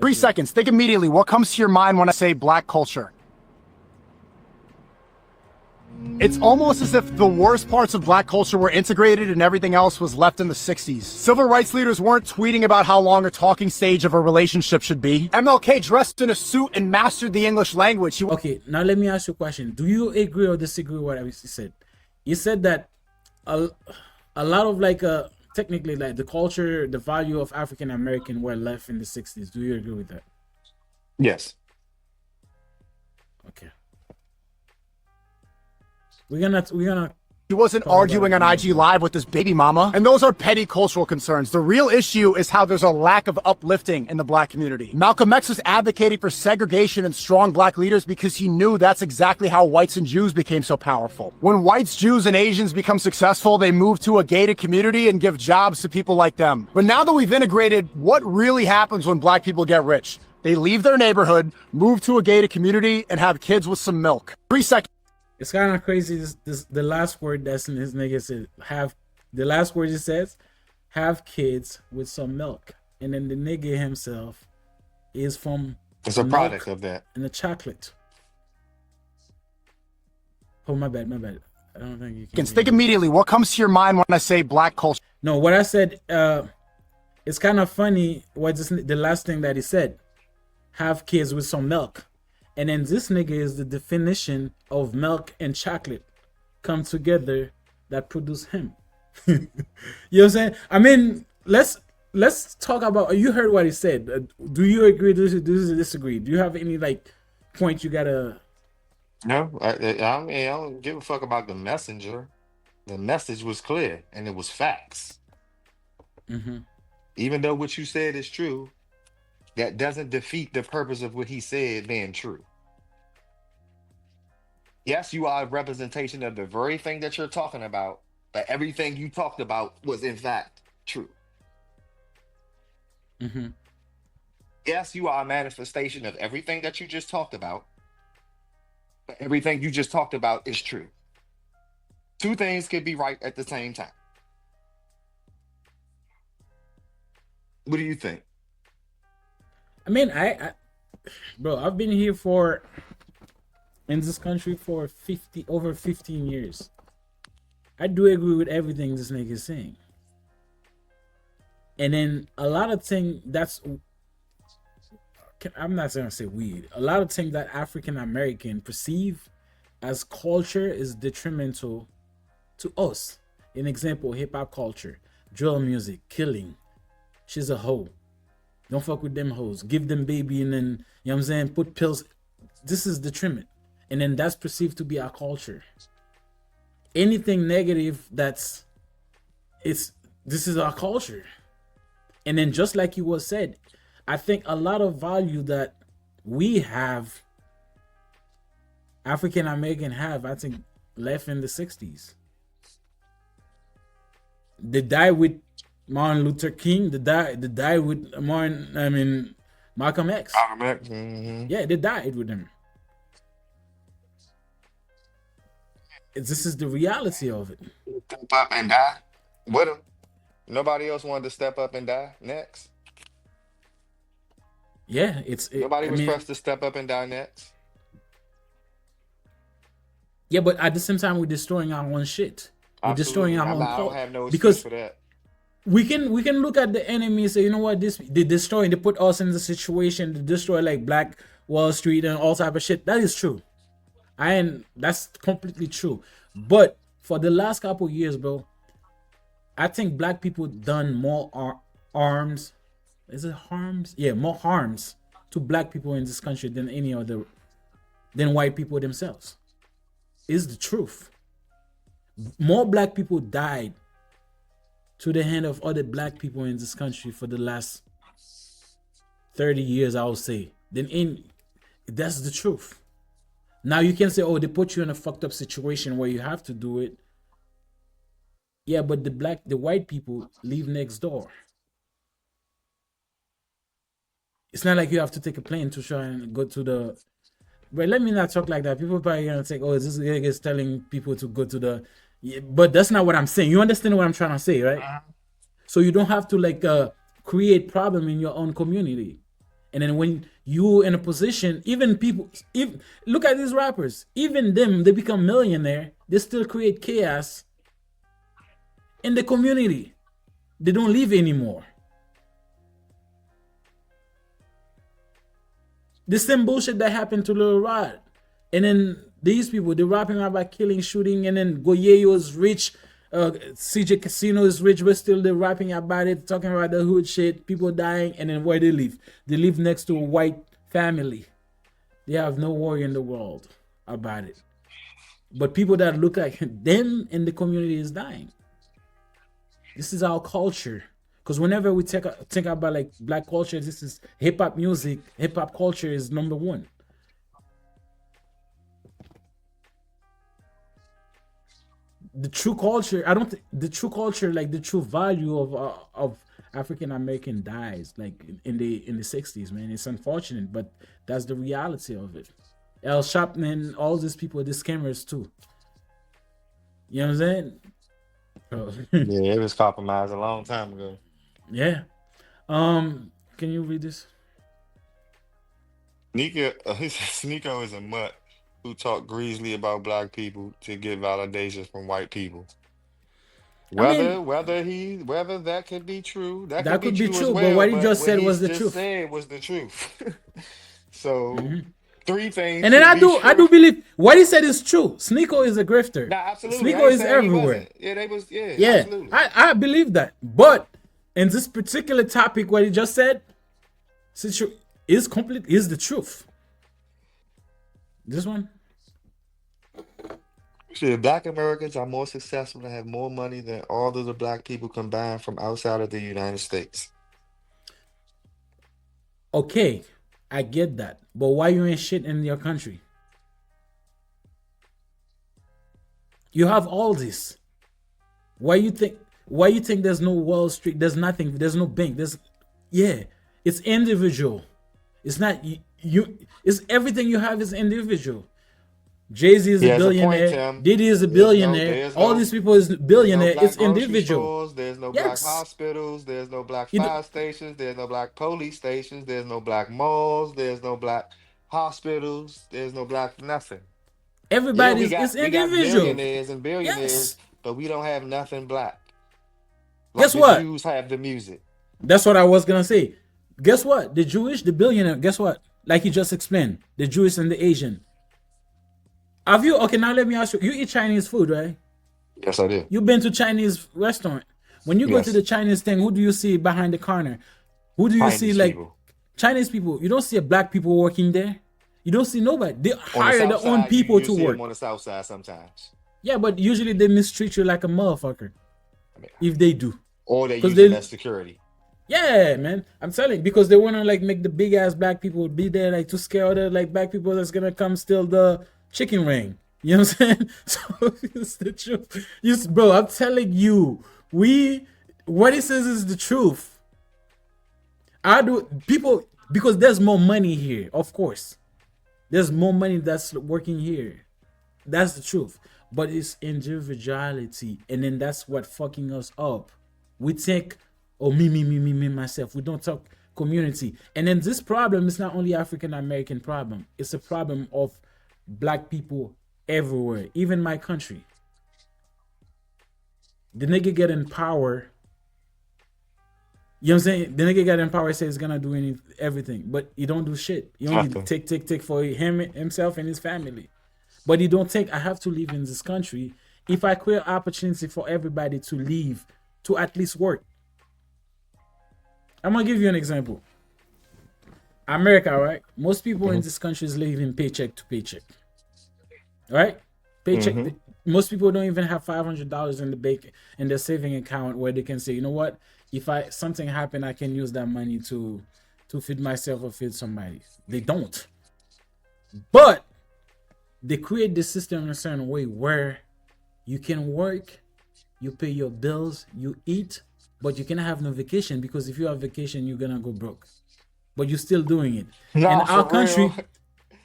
3 seconds. Think immediately. What comes to your mind when I say black culture? It's almost as if the worst parts of black culture were integrated and everything else was left in the 60s. Civil rights leaders weren't tweeting about how long a talking stage of a relationship should be. MLK dressed in a suit and mastered the English language. Okay, now let me ask you a question. Do you agree or disagree with what I said? You said that a lot of technically like the culture, the value of African American were left in the 60s. Do you agree with that? Yes. Okay. We're gonna He wasn't arguing on IG Live with his baby mama. And those are petty cultural concerns. The real issue is how there's a lack of uplifting in the black community. Malcolm X was advocating for segregation and strong black leaders because he knew that's exactly how whites and Jews became so powerful. When whites, Jews, and Asians become successful, they move to a gated community and give jobs to people like them. But now that we've integrated, what really happens when black people get rich? They leave their neighborhood, move to a gated community, and have kids with some milk. 3 seconds. It's kind of crazy. The last word that's in his nigga said the last word he says, have kids with some milk, and then the nigga himself is from. It's a product of that. And the chocolate. Oh my bad. I don't think you can. Think immediately. What comes to your mind when I say black culture? No, what I said. It's kind of funny. The last thing that he said? Have kids with some milk. And then this nigga is the definition of milk and chocolate come together that produce him. You know what I'm saying? I mean, let's talk about. You heard what he said. Do you agree? Do you disagree? Do you have any point you gotta? No, I mean, I don't give a fuck about the messenger. The message was clear and it was facts. Mm-hmm. Even though what you said is true, that doesn't defeat the purpose of what he said being true. Yes, you are a representation of the very thing that you're talking about, but everything you talked about was in fact true. Mm-hmm. Yes, you are a manifestation of everything that you just talked about, but everything you just talked about is true. Two things can be right at the same time. What do you think? I mean, bro, I've been here in this country for over 15 years. I do agree with everything this nigga is saying. And then a lot of things I'm not gonna say weird. A lot of things that African American perceive as culture is detrimental to us. An example, hip hop culture, drill music, killing. She's a hoe. Don't fuck with them hoes. Give them baby and then, you know what I'm saying, put pills. This is detriment. And then that's perceived to be our culture. Anything negative this is our culture. And then just like you was said, I think a lot of value that we have, African American have, I think left in the 60s. They died with Martin Luther King, they died with Malcolm X. Malcolm X. Mm-hmm. Yeah, they died with him. This is the reality of it. Step up and die with him. Nobody else wanted to step up and die next. Yeah, Nobody was pressed to step up and die next. Yeah, but at the same time, we're destroying our own shit. We're destroying our own I don't have no excuse because for that. we can look at the enemy and say, you know what, they put us in the situation to destroy like Black Wall Street and all type of shit. That is true. That's completely true. But for the last couple of years, bro, I think black people done more harms. Is it harms? Yeah, more harms to black people in this country than white people themselves. Is the truth. More black people died to the hand of other black people in this country for the last 30 years, I would say. That's the truth. Now you can say, oh, they put you in a fucked up situation where you have to do it. Yeah, but the white people live next door. It's not like you have to take a plane to try and go to the. But let me not talk like that. People probably gonna think, oh, this guy is telling people to go to the. Yeah, but that's not what I'm saying. You understand what I'm trying to say, right? So you don't have to create problem in your own community. And then when you in a position, even people, even look at these rappers, even them, they become millionaire, they still create chaos in the community. They don't leave anymore. The same bullshit that happened to Lil Rod. And then these people, they're rapping about killing, shooting, and then Goyeo is rich, CJ Casino is rich, but still they're rapping about it, talking about the hood shit, people dying, and then where they live? They live next to a white family. They have no worry in the world about it. But people that look like them in the community is dying. This is our culture. Because whenever we think about like black culture, this is hip hop music. Hip hop culture is number one. The true culture, I don't think the true culture, like the true value of African American dies like in the 60s, man. It's unfortunate, but that's the reality of it. Al Sharpton, all these people, these scammers too. You know what I'm saying? Oh. Yeah, it was compromised a long time ago. Yeah. Can you read this? Sneako is a mutt who talk greasily about black people to get validation from white people. I mean, Whether that could be true, that could that be could be true as true, but well. what he But just what said he's was the just truth. said was the truth. So three things And then could I be do true. believe what he said is true. Sneako is a grifter. Nah, absolutely. I Sneako ain't is saying he everywhere. wasn't. Yeah, they was. Yeah, Yeah, absolutely. I believe that. But in this particular topic, what he just said, is the truth. This one. Shit, black Americans are more successful and have more money than all of the black people combined from outside of the United States. Okay, I get that. But why you ain't shit in your country? You have all this. Why you think there's no Wall Street, there's nothing, there's no bank, it's individual. It's not you it's everything you have is individual. Jay-Z is He a has a point, billionaire, Tim. Diddy is a There's billionaire, all these people is there's no billionaire, black it's grocery individual. stores, there's no black Yes. hospitals, there's no black You know, fire stations, there's no black police stations, there's no black malls, there's no black hospitals, there's no black nothing. Yeah, everybody it's we got individual. millionaires and billionaires, Yes. but we don't have nothing black. Like Guess the what? Jews have the music. That's what I was gonna say. Guess what? The Jewish, the billionaire, guess what? Like you just explained, the Jewish and the Asian. Have you okay now let me ask you, you eat Chinese food, right? Yes, I do. You've been to Chinese restaurant. When you go to Yes. the Chinese thing, who do you see behind the counter? Who do you see Chinese like people. Chinese people? You don't see black people working there. You don't see nobody. They On the hire their south own side, people you to see work. them on the south side sometimes. Yeah, but usually they mistreat you like a motherfucker. I mean, If they do. or they 'Cause use they- them as security. Yeah, man. I'm telling you, because they wanna like make the big ass black people be there like to scare other like black people that's gonna come steal the chicken ring. You know what I'm saying? So it's the truth. Bro, I'm telling you, what he says is the truth. I do people because there's more money here, of course. There's more money that's working here. That's the truth. But it's individuality, and then that's what fucking us up. We think, oh, me, myself. We don't talk community. And then this problem is not only African American problem. It's a problem of black people everywhere, even my country. The nigga get in power. You know what I'm saying? The nigga get in power, say he's gonna do everything, but he don't do shit. He only Nothing. take for himself and his family. But he don't think I have to live in this country. If I create opportunity for everybody to leave, to at least work. I'm gonna give you an example. America, right? Most people in this country is living paycheck to paycheck. Right? Paycheck. Most people don't even have $500 in the bank in their saving account where they can say, you know what? If something happen, I can use that money to feed myself or feed somebody. They don't. But they create the system in a certain way where you can work, you pay your bills, you eat, but you cannot have no vacation because if you have vacation, you're gonna go broke. But you're still doing it. Nah, in our for country,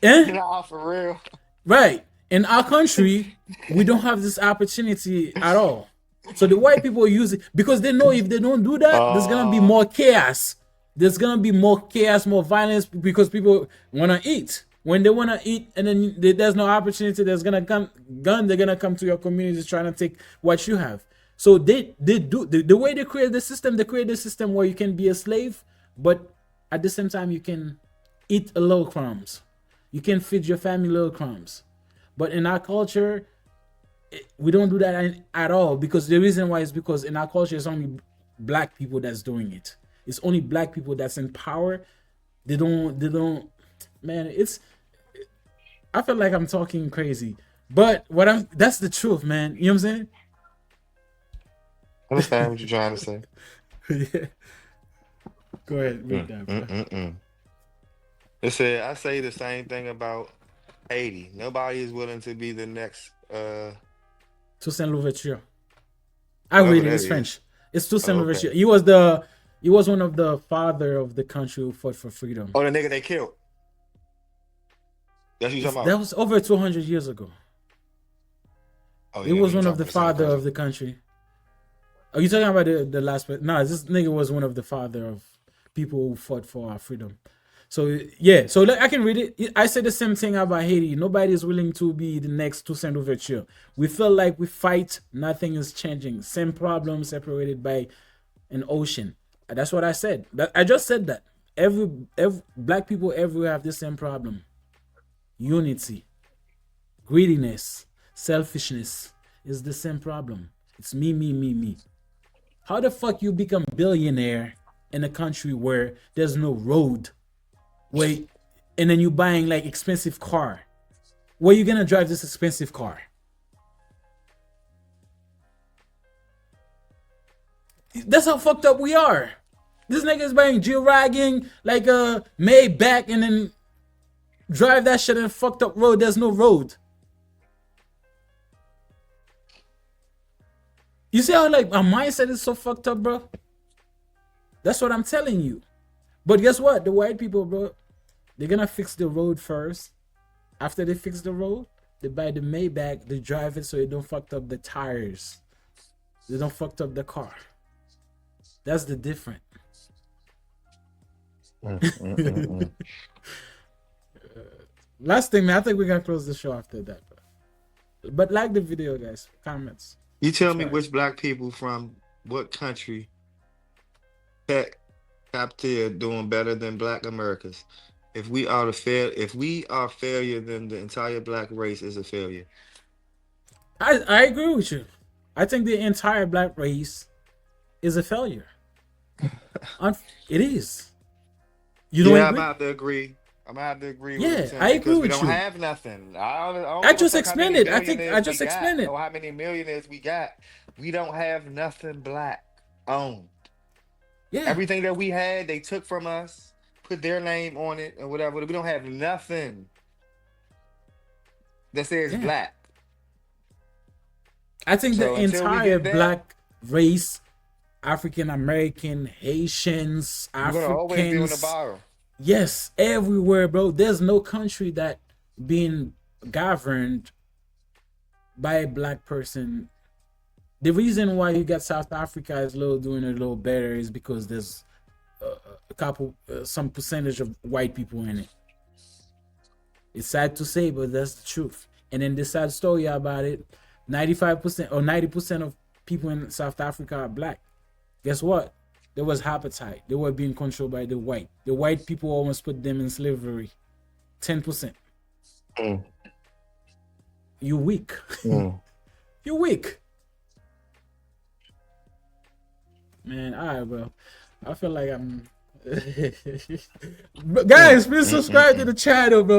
real. Nah, for real. right? In our country, we don't have this opportunity at all. So the white people use it because they know if they don't do that, there's gonna be more chaos. there's gonna be more chaos, more violence because people wanna eat. When they wanna eat, and then there's no opportunity, there's gonna come gun. They're gonna come to your community trying to take what you have. So they do the way they create the system. They create the system where you can be a slave, but at the same time you can eat a little crumbs. You can feed your family little crumbs. But in our culture, we don't do that at all, because the reason why is because in our culture it's only black people that's doing it. It's only black people that's in power. They don't man, I feel like I'm talking crazy, but that's the truth, man. You know what I'm saying? I understand what you're trying to say. Yeah. Go ahead, read that, bro. It said, I say the same thing about Haiti. Nobody is willing to be the next Toussaint Louverture. I whoever read it. that It's is. French. It's Toussaint Oh, Louverture. okay. He was one of the father of the country who fought for freedom. Oh, the nigga they killed. That's what you talking That about? was over 200 years ago. Oh, He yeah, was we one of talking the about the same father of person. the country. Are you talking about the last? No, this nigga was one of the father of people who fought for our freedom. So yeah, so I can read it. I said the same thing about Haiti. Nobody is willing to be the next Toussaint Louverture. We feel like we fight, nothing is changing. Same problem, separated by an ocean. That's what I said. I just said that. Every black people everywhere have the same problem. Unity, greediness, selfishness is the same problem. It's me, me, me, me. How the fuck you become billionaire in a country where there's no road? Wait, and then you buying like expensive car. Where you gonna drive this expensive car? That's how fucked up we are. This nigga is buying G-Wagon, like a Maybach, and then drive that shit in a fucked up road. There's no road. You see how like my mindset is so fucked up, bro? That's what I'm telling you. But guess what? The white people, bro, they're gonna fix the road first. After they fix the road, they buy the Maybach, they drive it so it don't fuck up the tires. They don't fuck up the car. That's the difference. Last thing, man, I think we're gonna close the show after that, bro. But like the video, guys. Comments. You tell me Sorry. which black people from what country captive doing better than black Americans. If we are failure, then the entire black race is a failure. I agree with you. I think the entire black race is a failure. It is. You don't Yeah, I'm agree? gonna have to agree. I'm gonna have to agree Yeah, with you I agree because we with don't you. have nothing. don't I give a just fuck how explained many it. I think I billionaires just we got explained it. or how many millionaires we got. We don't have nothing black owned. Yeah. Everything that we had, they took from us, put their name on it or whatever. We don't have nothing that says Yeah. black. I think So the until we entire get that, black race, African American, Haitians, we're gonna always be on the Africans, bottom. yes, everywhere, bro. There's no country that being governed by a black person. The reason why you got South Africa is doing a little better is because there's a couple, some percentage of white people in it. It's sad to say, but that's the truth. And then the sad story about it, 95% or 90% of people in South Africa are black. Guess what? There was appetite. They were being controlled by the white. The white people almost put them in slavery. 10%. Mm. You weak. You weak. Man, all right, bro. I feel like I'm... Guys, please subscribe to the channel, bro.